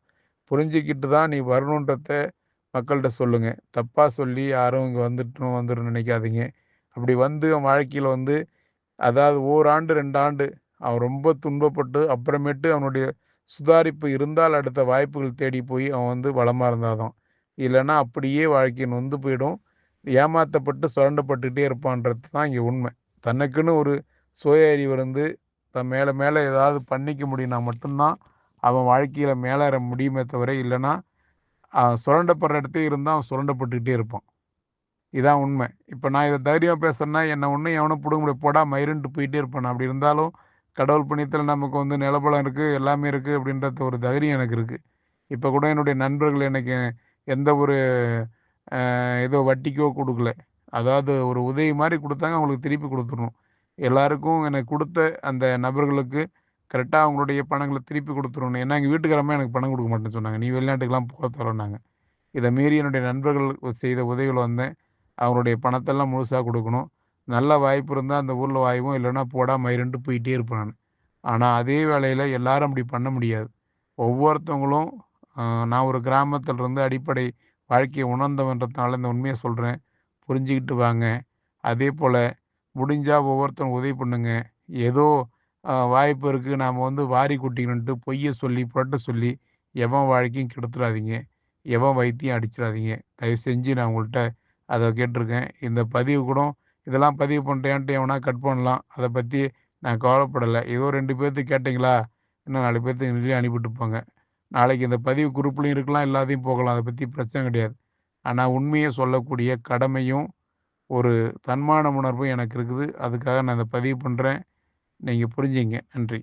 புரிஞ்சுக்கிட்டு தான் நீ வரணுன்றத மக்கள்ட்ட சொல்லுங்க. தப்பா சொல்லி யாரும் இங்க வந்துட்டணும் வந்துரணும்னு நினைக்காதீங்க. அப்படி வந்து உன் வாழ்க்கையில வந்து அதாவது ஓராண்டு, 2 ஆண்டு அவன் ரொம்ப துன்பப்பட்டு, அப்புறமேட்டு அவனுடைய சுதாரிப்பு இருந்தால் அடுத்த வாய்ப்புகள் தேடி போய் அவன் வந்து வளமா இருந்தா தான். இல்லன்னா அப்படியே வாழ்க்கை நொந்து போயிடும். ஏமாத்தப்பட்டு சுரண்டப்பட்டுட்டே இருப்பான்றது தான் இங்க உண்மை. தனக்குன்னு ஒரு சுய அறிவு இருந்து, தன் மேல மேல ஏதாவது பண்ணிக்க முடியும்னா மட்டும் தான், அவன் வாழ்க்கையில மேலேற முடியுமே தவிர, இல்லன்னா சுரண்டப்படுற இடத்திலே இருந்தா அவன் சுரண்டப்பட்டுக்கிட்டே இருப்பான். இதான் உண்மை. இப்ப நான் இத தைரியமா பேசுறேன்னா, என்ன ஒண்ணும் எவனும் புடுங்க முடியாது. போடா மயிருன்ட்டு போயிட்டே இருப்பேன் நான். அப்படி இருந்தாலும், கடவுள் புண்ணியத்துல நமக்கு வந்து நிலபலம் இருக்கு, எல்லாமே இருக்கு அப்படின்றது ஒரு தைரியம் எனக்கு இருக்கு. இப்ப கூட என்னுடைய நண்பர்கள் எனக்கு எந்த ஒரு ஏதோ வட்டிக்கோ குடுக்கல. அதாவது ஒரு உதவி மாரி குடுத்தாங்க, அவங்களுக்கு திருப்பி குடுத்துறணும். எல்லாருக்கும் எனக்கு குடுத்த அந்த நபர்களுக்கு கரெக்ட்டா அவங்களுடைய பணங்கள திருப்பி குடுத்துறணும். ஏன்னா, எங்க வீட்டுக்காரம்மா எனக்கு பணம் குடுக்க மாட்டேன்னு சொன்னாங்க. "நீ வெளிநாட்டுக்குலாம் போ தேவயில்லன்னாங்க." இத மீறி என்னுடைய நண்பர்கள் செய்த உதவியில வந்தேன். அவங்களுடைய பணத்தெல்லாம் முழுசா குடுக்கணும். நல்ல வாய்ப்பு இருந்தா அந்த ஊர்ல வாய்வும், இல்லன்னா போடா மயிருன்ட்டு போயிட்டே இருப்பேன் நானு. ஆனா, அதே வேளையில எல்லாரும் அப்படி பண்ண முடியாது. ஒவ்வொருத்தவங்களும் அ நான் ஒரு கிராமத்தில இருந்து அடிப்படை வாழ்க்கைய உணர்ந்தவன்றதுனால இந்த உண்மைய சொல்றேன். புரிஞ்சுகிட்டு வாங்க. அதேபோல முடிஞ்சா ஒவ்வொருத்தரும் உதவி பண்ணுங்க. ஏதோ வாய்ப்பு இருக்குது நாம் வந்து வாரி கொட்டிக்கணுன்ட்டு பொய்யை சொல்லி புரட்ட சொல்லி எவன் வாழ்க்கையும் கெடுத்துடாதீங்க. எவன் வயித்தையும் அடிச்சிடாதீங்க. தயவு செஞ்சு நான் உங்கள்கிட்ட அதை கேட்டிருக்கேன். இந்த பதிவு கூட இதெல்லாம் பதிவு பண்ணுறேன்ட்டு எவனா கட் பண்ணலாம். அதை பற்றி நான் கவலைப்படலை. ஏதோ 2 பேர்த்துக்கு கேட்டிங்களா, இன்னும் 4 பேர்த்துக்கு சொல்லி அனுப்பிட்டு போங்க. நாளைக்கு இந்த பதிவு குரூப்லேயும் இருக்கலாம், இல்லாதையும் போகலாம். அதை பற்றி பிரச்சனை கிடையாது. ஆனால் உண்மையை சொல்லக்கூடிய கடமையும் ஒரு தன்மான உணர்வும் எனக்கு இருக்குது. அதுக்காக நான் இதை பதிவு பண்ணுறேன். நீங்கள் புரிஞ்சுங்க. நன்றி.